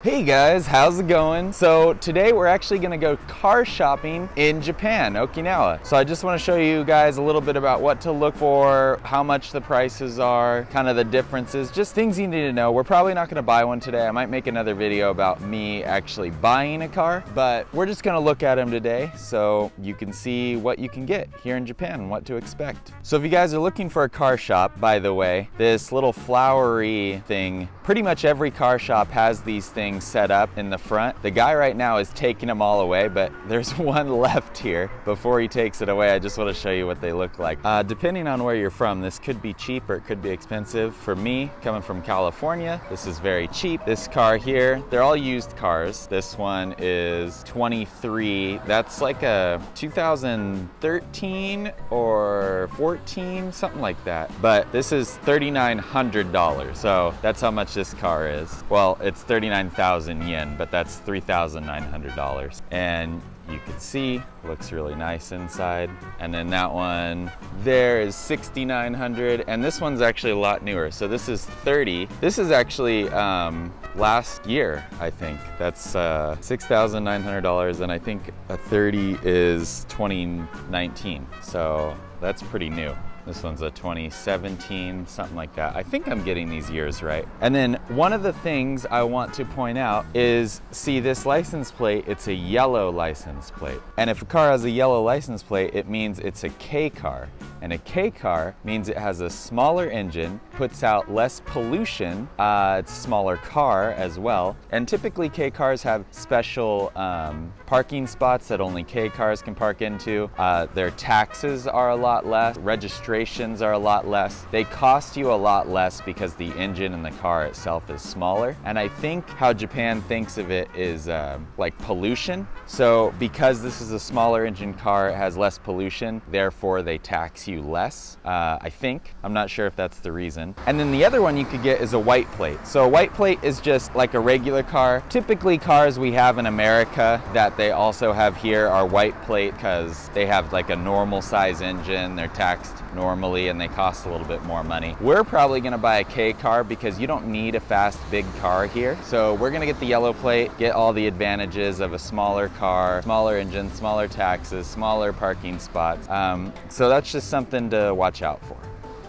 Hey guys, how's it going? So today we're actually gonna go car shopping in Japan, Okinawa. So I just wanna show you guys a little bit about what to look for, how much the prices are, kind of the differences, just things you need to know. We're probably not gonna buy one today. I might make another video about me actually buying a car, but we're just gonna look at them today so you can see what you can get here in Japan and what to expect. So if you guys are looking for a car shop, by the way, this little flowery thing, pretty much every car shop has these things set up in the front. The guy right now is taking them all away, but there's one left here. Before he takes it away, I just want to show you what they look like. Depending on where you're from, this could be cheap or it could be expensive. For me, coming from California, this is very cheap. This car here, they're all used cars. This one is 23. That's like a 2013 or 14, something like that. But this is $3,900. So that's how much this car is. Well, it's 39,000 yen, but that's $3,900. And you can see, looks really nice inside. And then that one there is 6,900, and this one's actually a lot newer. So this is 30. This is actually last year, I think. That's $6,900, and I think a 30 is 2019. So that's pretty new. This one's a 2017, something like that. I think I'm getting these years right. And then one of the things I want to point out is, see this license plate, it's a yellow license plate. And if a car has a yellow license plate, it means it's a K car. And a K car means it has a smaller engine, puts out less pollution, it's a smaller car as well. And typically K cars have special parking spots that only K cars can park into. Their taxes are a lot less, registrations are a lot less. They cost you a lot less because the engine in the car itself is smaller. And I think how Japan thinks of it is like pollution. So because this is a smaller engine car, it has less pollution, therefore they tax you less, I think. I'm not sure if that's the reason. And then the other one you could get is a white plate. So a white plate is just like a regular car. Typically cars we have in America that they also have here are white plate because they have like a normal size engine, they're taxed normally, and they cost a little bit more money. We're probably gonna buy a K car because you don't need a fast big car here. So we're gonna get the yellow plate, get all the advantages of a smaller car, smaller engine, smaller taxes, smaller parking spots. So that's just something to watch out for.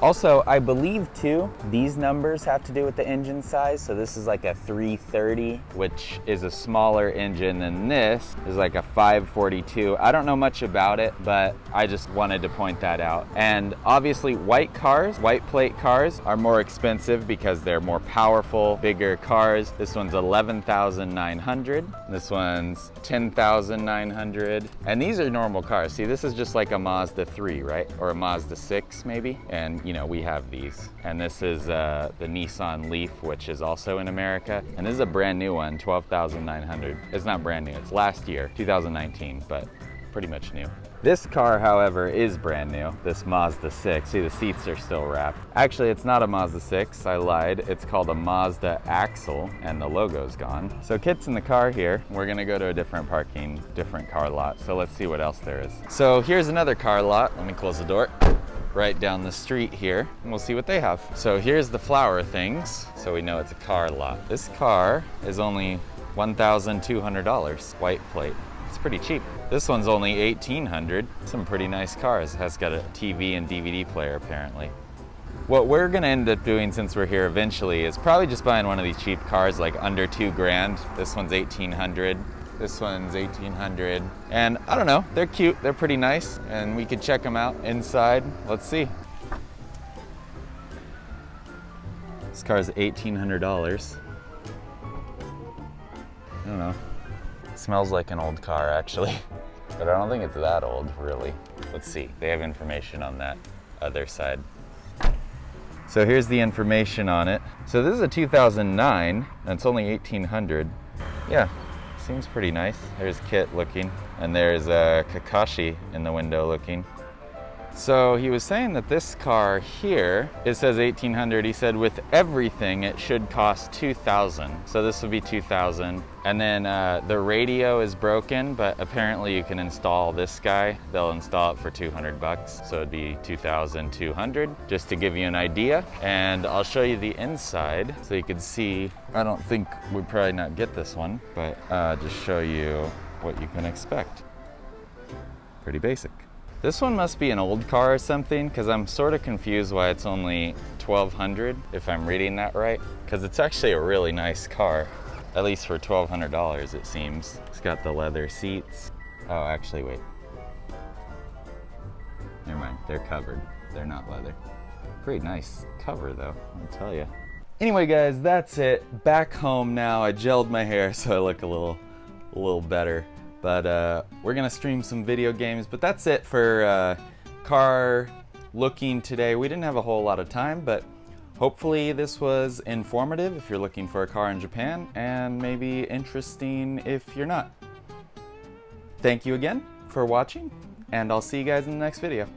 Also, I believe too, these numbers have to do with the engine size. So this is like a 330, which is a smaller engine than this is like a 542. I don't know much about it, but I just wanted to point that out. And obviously white cars, white plate cars are more expensive because they're more powerful, bigger cars. This one's 11,900. This one's 10,900. And these are normal cars. See, this is just like a Mazda 3, right? Or a Mazda 6 maybe. And you know, we have these. And this is the Nissan Leaf, which is also in America. And this is a brand new one, 12,900. It's not brand new, it's last year, 2019, but pretty much new. This car, however, is brand new, this Mazda 6. See, the seats are still wrapped. Actually, it's not a Mazda 6, I lied. It's called a Mazda Axle, and the logo's gone. So Kit's in the car here. We're gonna go to a different car lot. So let's see what else there is. So here's another car lot. Let me close the door. Right down the street here, and we'll see what they have. So here's the flower things, so we know it's a car lot. This car is only $1,200, white plate. It's pretty cheap. This one's only $1,800. Some pretty nice cars. It has got a TV and DVD player apparently. What we're gonna end up doing since we're here eventually is probably just buying one of these cheap cars, like under 2 grand. This one's 1,800. This one's 1,800. And I don't know, they're cute, they're pretty nice, and we could check them out inside. Let's see. This car's $1,800. I don't know. It smells like an old car actually, but I don't think it's that old really. Let's see, they have information on that other side. So here's the information on it. So this is a 2009, and it's only 1,800. Yeah. Seems pretty nice. There's Kit looking, and there's Kakashi in the window looking. So he was saying that this car here, it says 1800. He said with everything it should cost 2,000. So this would be 2,000. And then the radio is broken, but apparently you can install this guy. They'll install it for 200 bucks. So it'd be 2,200, just to give you an idea. And I'll show you the inside so you can see. I don't think we'd probably not get this one, but just show you what you can expect. Pretty basic. This one must be an old car or something, because I'm sort of confused why it's only 1,200, if I'm reading that right. Because it's actually a really nice car, at least for $1,200 it seems. It's got the leather seats. Oh, actually, wait. Never mind, they're covered. They're not leather. Pretty nice cover though, I'll tell you. Anyway guys, that's it. Back home now. I gelled my hair so I look a little better. But we're gonna stream some video games, but that's it for car looking today. We didn't have a whole lot of time, but hopefully this was informative if you're looking for a car in Japan, and maybe interesting if you're not. Thank you again for watching, and I'll see you guys in the next video.